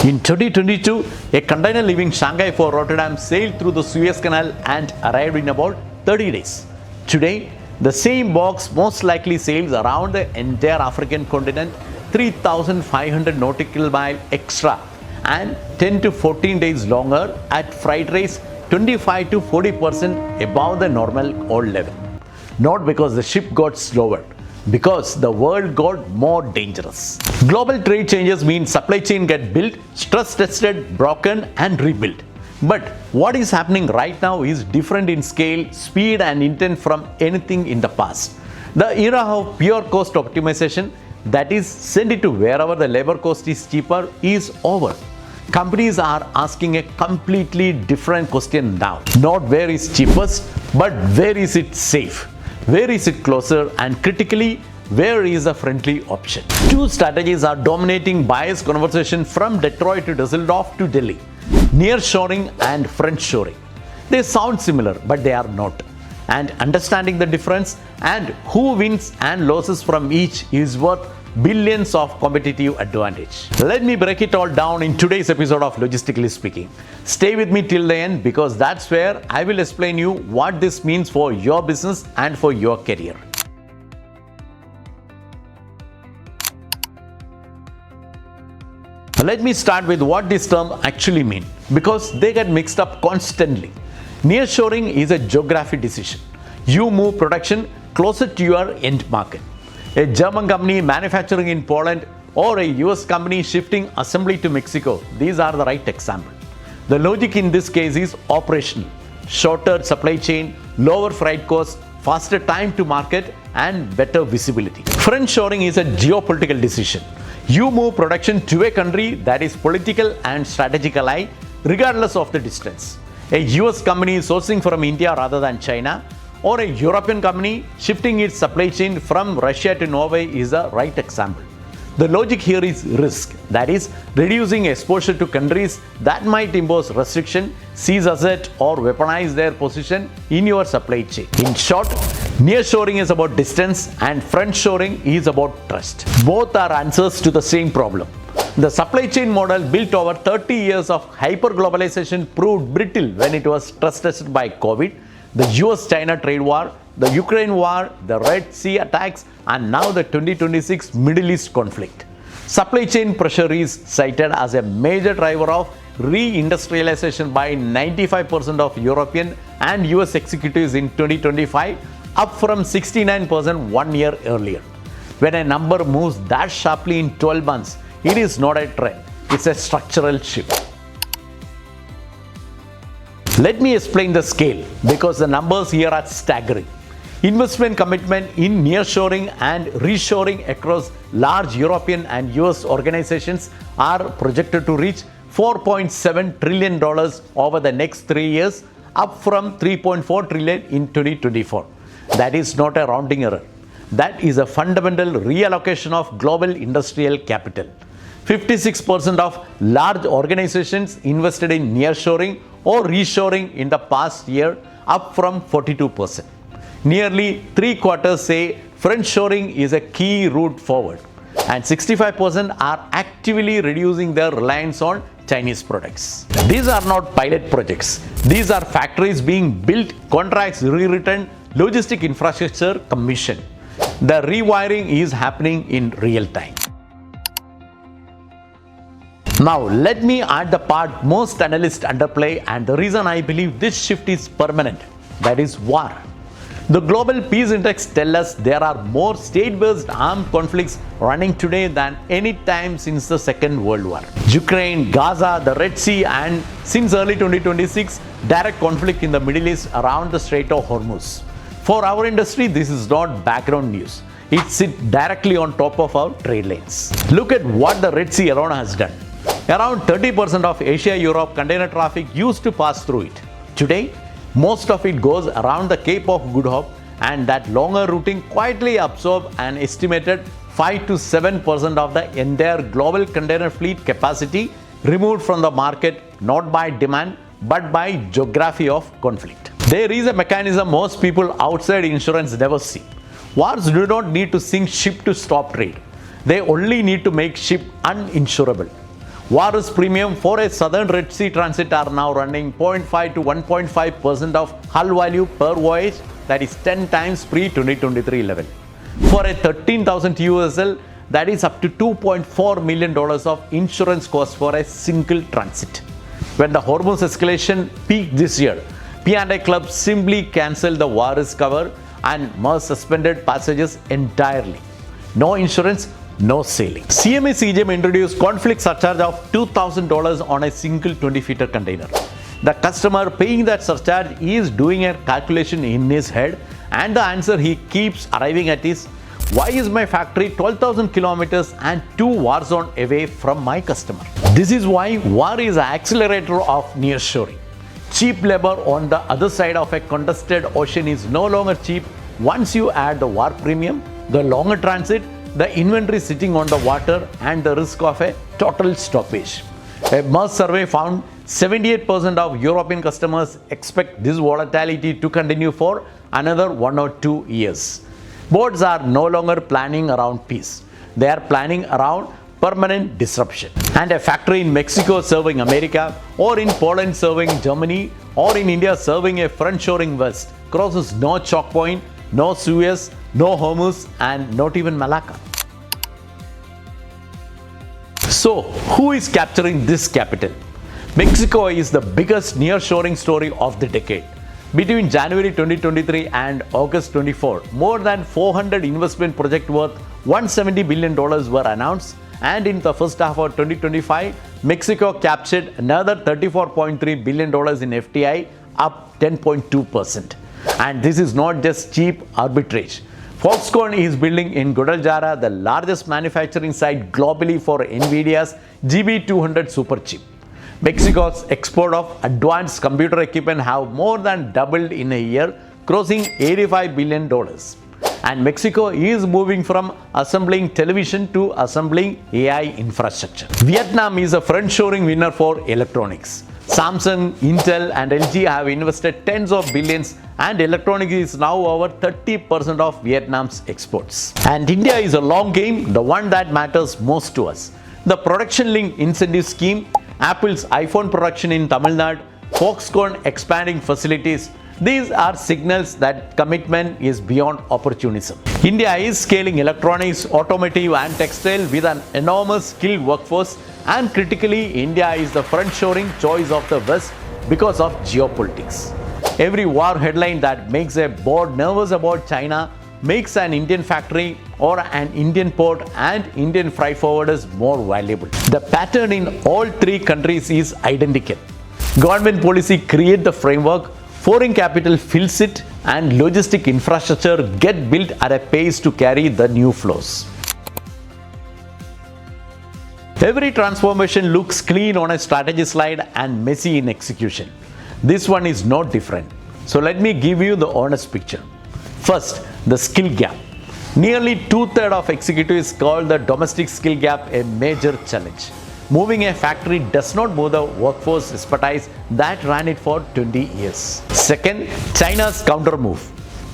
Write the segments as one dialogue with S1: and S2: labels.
S1: In 2022, a container leaving Shanghai for Rotterdam sailed through the Suez Canal and arrived in about 30 days. Today, the same box most likely sails around the entire African continent 3,500 nautical miles extra and 10 to 14 days longer at freight rates 25 to 40% above the normal old level. Not because the ship got slower, because the world got more dangerous. Global trade changes mean supply chain get built, stress tested, broken and rebuilt. But what is happening right now is different in scale, speed and intent from anything in the past. The era of pure cost optimization, that is send it to wherever the labor cost is cheaper, is over. Companies are asking a completely different question now. Not where is cheapest, but where is it safe? Where is it closer, and critically, where is the friendly option? Two strategies are dominating buyers' conversation from Detroit to Düsseldorf to Delhi: nearshoring and friendshoring. They sound similar, but they are not. And understanding the difference and who wins and loses from each is worth billions of competitive advantage. Let me break it all down in today's episode of Logistically Speaking. Stay with me till the end, because that's where I will explain you what this means for your business and for your career. Let me start with what this term actually means, because they get mixed up constantly. Nearshoring is a geography decision. You move production closer to your end market. A German company manufacturing in Poland or a US company shifting assembly to Mexico, these are the right example. The logic in this case is operational: shorter supply chain, lower freight costs, faster time to market and better visibility. Friendshoring is a geopolitical decision. You move production to a country that is political and strategic ally regardless of the distance. A US company sourcing from India rather than China, or a European company shifting its supply chain from Russia to Norway is a right example. The logic here is risk, that is, reducing exposure to countries that might impose restriction, seize asset or weaponize their position in your supply chain. In short, nearshoring is about distance and friendshoring is about trust. Both are answers to the same problem. The supply chain model built over 30 years of hyper-globalization proved brittle when it was stress tested by COVID, the US-China trade war, the Ukraine war, the Red Sea attacks, and now the 2026 Middle East conflict. Supply chain pressure is cited as a major driver of re-industrialization by 95% of European and US executives in 2025, up from 69% 1 year earlier. When a number moves that sharply in 12 months, it is not a trend, it's a structural shift. Let me explain the scale, because the numbers here are staggering. Investment commitment in nearshoring and reshoring across large European and US organizations are projected to reach $4.7 trillion over the next 3 years, up from $3.4 trillion in 2024. That is not a rounding error. That is a fundamental reallocation of global industrial capital. 56% of large organizations invested in nearshoring or reshoring in the past year, up from 42%. Nearly 3/4 say friendshoring is a key route forward, and 65% are actively reducing their reliance on Chinese products. These are not pilot projects. These are factories being built, contracts rewritten, logistic infrastructure commissioned. The rewiring is happening in real time. Now, let me add the part most analysts underplay and the reason I believe this shift is permanent, that is war. The Global Peace Index tells us there are more state-based armed conflicts running today than any time since the Second World War. Ukraine, Gaza, the Red Sea, and since early 2026, direct conflict in the Middle East around the Strait of Hormuz. For our industry, this is not background news. It sits directly on top of our trade lanes. Look at what the Red Sea alone has done. Around 30% of Asia-Europe container traffic used to pass through it. Today, most of it goes around the Cape of Good Hope, and that longer routing quietly absorbs an estimated 5 to 7% of the entire global container fleet capacity removed from the market, not by demand, but by geography of conflict. There is a mechanism most people outside insurance never see. Wars do not need to sink ship to stop trade. They only need to make ship uninsurable. War is premium for a southern Red Sea transit are now running 0.5 to 1.5% of hull value per voyage, that is 10 times pre-2023 level. For a 13,000 USL, that is up to $2.4 million of insurance cost for a single transit. When the Hormuz escalation peaked this year, P&A clubs simply cancelled the war risk cover and Maersk suspended passages entirely. No insurance, no sailing. CMA CGM introduced conflict surcharge of $2,000 on a single 20-footer container. The customer paying that surcharge is doing a calculation in his head, and the answer he keeps arriving at is, why is my factory 12,000 kilometers and 2 war zones away from my customer? This is why war is an accelerator of nearshoring. Cheap labor on the other side of a contested ocean is no longer cheap once you add the war premium, the longer transit, the inventory sitting on the water, and the risk of a total stoppage. A Maersk survey found 78% of European customers expect this volatility to continue for another 1 or 2 years. Boards are no longer planning around peace. They are planning around permanent disruption. And a factory in Mexico serving America, or in Poland serving Germany, or in India serving a friendshoring West crosses no choke point, no Suez, no Hormuz, and not even Malacca. So, who is capturing this capital? Mexico is the biggest nearshoring story of the decade. Between January 2023 and August 24, more than 400 investment projects worth $170 billion were announced, and in the first half of 2025, Mexico captured another $34.3 billion in FDI, up 10.2%. And this is not just cheap arbitrage. Foxconn is building in Guadalajara the largest manufacturing site globally for NVIDIA's GB200 superchip. Mexico's export of advanced computer equipment have more than doubled in a year, crossing $85 billion. And Mexico is moving from assembling television to assembling AI infrastructure. Vietnam is a friendshoring winner for electronics. Samsung, Intel, and LG have invested tens of billions, and electronics is now over 30% of Vietnam's exports. And India is a long game, the one that matters most to us. The production-linked incentive scheme, Apple's iPhone production in Tamil Nadu, Foxconn expanding facilities, these are signals that commitment is beyond opportunism. India is scaling electronics, automotive, and textile with an enormous skilled workforce, and critically, India is the friendshoring choice of the West because of geopolitics. Every war headline that makes a board nervous about China makes an Indian factory or an Indian port and Indian freight forwarders more valuable. The pattern in all three countries is identical. Government policy creates the framework, foreign capital fills it, and logistic infrastructure get built at a pace to carry the new flows. Every transformation looks clean on a strategy slide and messy in execution. This one is no different. So let me give you the honest picture. First, the skill gap. Nearly 2/3 of executives call the domestic skill gap a major challenge. Moving a factory does not move the workforce expertise that ran it for 20 years. Second, China's counter move.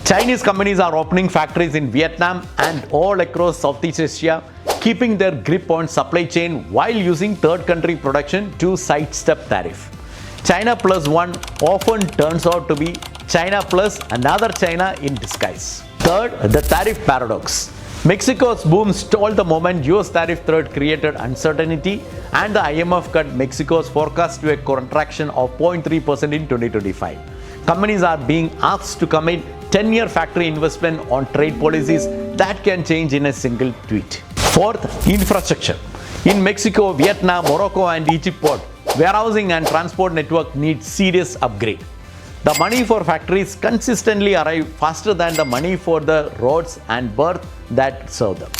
S1: Chinese companies are opening factories in Vietnam and all across Southeast Asia, keeping their grip on supply chain while using third country production to sidestep tariff. China plus one often turns out to be China plus another China in disguise. Third, the tariff paradox. Mexico's boom stalled the moment US tariff threat created uncertainty, and the IMF cut Mexico's forecast to a contraction of 0.3% in 2025. Companies are being asked to commit 10-year factory investment on trade policies that can change in a single tweet. Fourth, infrastructure. In Mexico, Vietnam, Morocco, and Egypt port, warehousing and transport network need serious upgrade. The money for factories consistently arrive faster than the money for the roads and berths that serve them.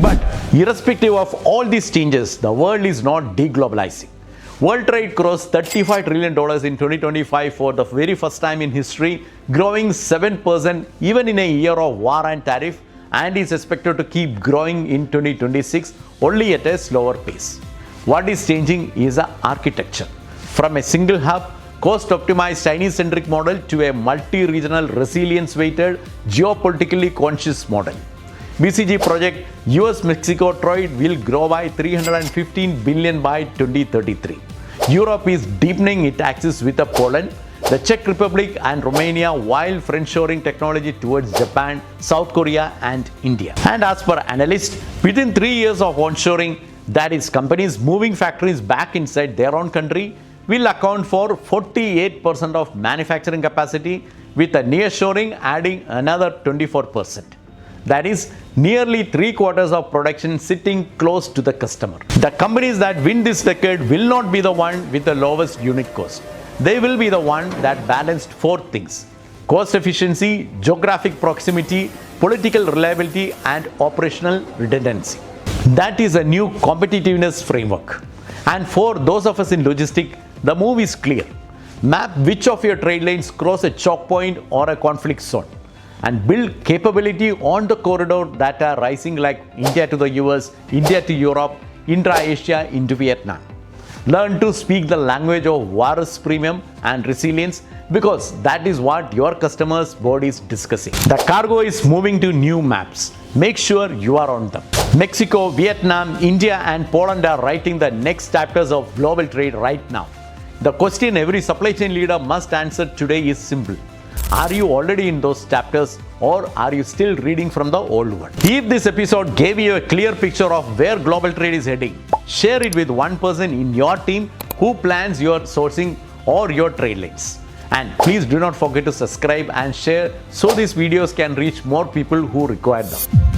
S1: But irrespective of all these changes, the world is not deglobalizing. World trade crossed $35 trillion in 2025 for the very first time in history, growing 7% even in a year of war and tariff, and is expected to keep growing in 2026 only at a slower pace. What is changing is the architecture. From a single hub, cost-optimized Chinese-centric model to a multi-regional resilience-weighted, geopolitically conscious model. BCG project US-Mexico trade will grow by 315 billion by 2033. Europe is deepening its axis with Poland, the Czech Republic and Romania while friendshoring technology towards Japan, South Korea and India. And as per analysts, within 3 years of onshoring, that is companies moving factories back inside their own country, will account for 48% of manufacturing capacity, with a nearshoring adding another 24%. That is nearly 3/4 of production sitting close to the customer. The companies that win this decade will not be the one with the lowest unit cost. They will be the one that balanced 4 things: cost efficiency, geographic proximity, political reliability and operational redundancy. That is a new competitiveness framework. And for those of us in logistics, the move is clear. Map which of your trade lanes cross a choke point or a conflict zone, and build capability on the corridor that are rising, like India to the US, India to Europe, intra-Asia into Vietnam. Learn to speak the language of virus premium and resilience, because that is what your customers' board is discussing. The cargo is moving to new maps. Make sure you are on them. Mexico, Vietnam, India and Poland are writing the next chapters of global trade right now. The question every supply chain leader must answer today is simple. Are you already in those chapters, or are you still reading from the old one? If this episode gave you a clear picture of where global trade is heading, share it with one person in your team who plans your sourcing or your trade lanes. And please do not forget to subscribe and share so these videos can reach more people who require them.